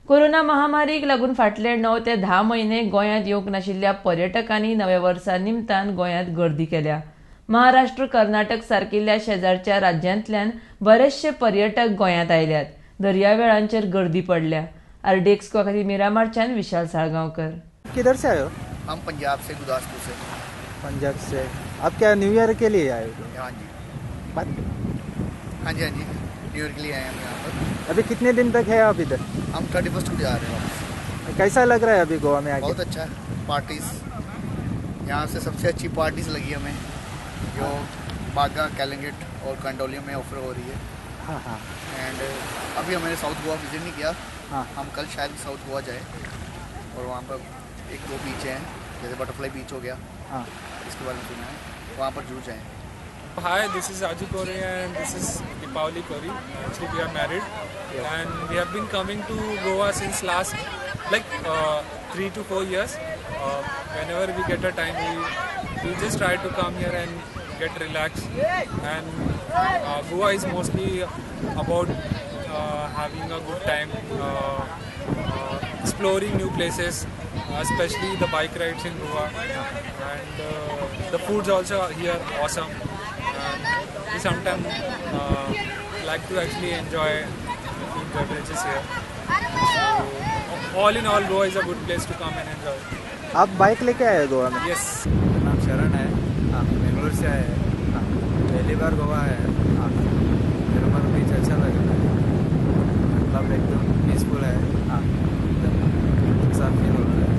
Corona महामारीक लागून फाटले 9 ते 10 म्हयने गोंयांत येवंक नाशिल्ल्या पर्यटकांनी नव्या वर्सा निमतान गोंयांत गर्दी केल्या. महाराष्ट्र, कर्नाटक सारकिल्ल्या शेजारच्या राज्यांतल्यान बरेचशे पर्यटक गोंयांत आयल्यात. दर्यावेळांचेर गर्दी पडल्या. आरडी एक्सक्लुसिव खातीर मिरामारच्यान विशाल साळगांवकर. किधर से आए हो? हम पंजाब से, गुरदासपुर से। पंजाब से। आप क्या न्यू ईयर के लिए आए हो? हाँ जी, बात हाँ जी, हाँ जी, न्यू ईयर के लिए आए हैं हम यहाँ पर। अभी कितने दिन तक है आप इधर? हम 31 को जा रहे हैं वापस। कैसा लग रहा है अभी गोवा में आके? बहुत अच्छा है। पार्टीज यहाँ से सबसे अच्छी पार्टीज लगी हमें, जो बागा, कैलिंगेट और कंडोलियम में ऑफर हो रही है। हाँ हाँ एंड अभी हमने साउथ गोवा विजिट नहीं किया। हाँ। हम कल शायद साउथ गोवा जाए और वहाँ पर एक दो बीच हैं, जैसे बटरफ्लाई बीच हो गया, हाँ। इसके बारे में सुना है, वहाँ पर जरूर जाएँ। Hi, this is Aju Kore and this is Deepavali Kore. Actually, we are married and we have been coming to Goa since last 3 to 4 years. Whenever we get a time, we just try to come here and get relaxed. And Goa is mostly about having a good time, exploring new places, especially the bike rides in Goa. And the food's also here awesome. We sometimes like to actually enjoy food beverages here. So, all in all, Goa is a good place to come and enjoy. आप bike लेके आए हो गोवा में? Yes. मेरा नाम शरण है। हाँ, बेंगलोर से आए हैं। हाँ, पहली बार गोवा आया है। हाँ, निर्मल बीच अच्छा लग रहा है। मतलब एकदम पीसफुल है। हाँ, एकदम साफ फील हो रहा है।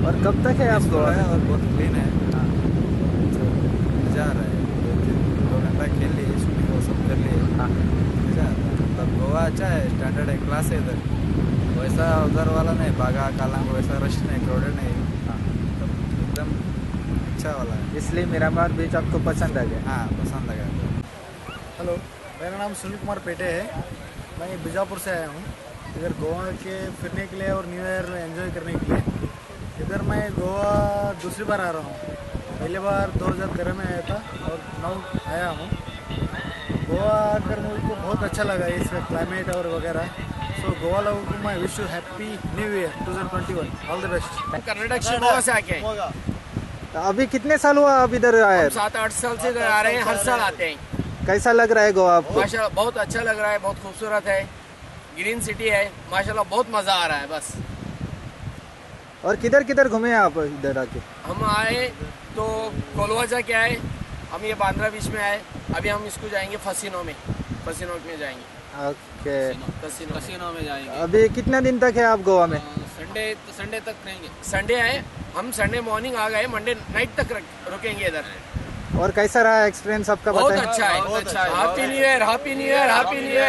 और कब तक है आप गोवा है में? और बहुत क्लीन है। हाँ, तो मज़ा आ रहा है। 2 घंटा खेल लिए, शूटिंग वो सब कर लिए। हाँ, मज़ा आ रहा है। मतलब गोवा अच्छा है, स्टैंडर्ड है, क्लास है इधर। वैसा उधर वाला नहीं, बागा कालांग वैसा रश नहीं, क्राउडेड नहीं। हाँ, एकदम अच्छा वाला है। इसलिए मिरामार बीच आपको पसंद आ गया? हाँ, पसंद लगा। हेलो, मेरा नाम सुनील कुमार पेटे है। मैं बीजापुर से आया हूँ इधर गोवा के फिरने के लिए और न्यू ईयर एंजॉय करने के लिए। इधर मैं गोवा दूसरी बार आ रहा हूँ। पहली बार 2013 में आया था और 9 आया हूँ। गोवा आकर मुझे को बहुत अच्छा लगा, इसका क्लाइमेट और वगैरह। सो गोवा लोगों को मैं wish you happy new year 2021। All the best. Karnataka से गोवा से आके हैं। तो अभी कितने साल हुआ आप इधर आए? 7-8 साल से इधर आ रहे हैं, हर साल आते हैं। कैसा लग रहा है गोवा आपको? माशाल्लाह बहुत अच्छा लग रहा है, बहुत खूबसूरत है, ग्रीन सिटी है, माशाल्लाह बहुत मजा आ रहा है बस। और किधर किधर घूमे आप इधर आके? हम आए तो कोलवा जाके आए, हम ये बांद्रा बीच में आए। अभी हम इसको जाएंगे फसीनो में जाएंगे। ओके। कसिनो में जाएंगे। अभी कितने दिन तक है आप गोवा में? संडे तक रहेंगे। संडे आए हम, संडे मॉर्निंग आ गए, मंडे नाइट तक रुकेंगे इधर। और कैसा रहा एक्सपीरियंस आपका? बहुत बताएं। अच्छा है, बहुत अच्छा है। Happy new year, happy new year, happy new year.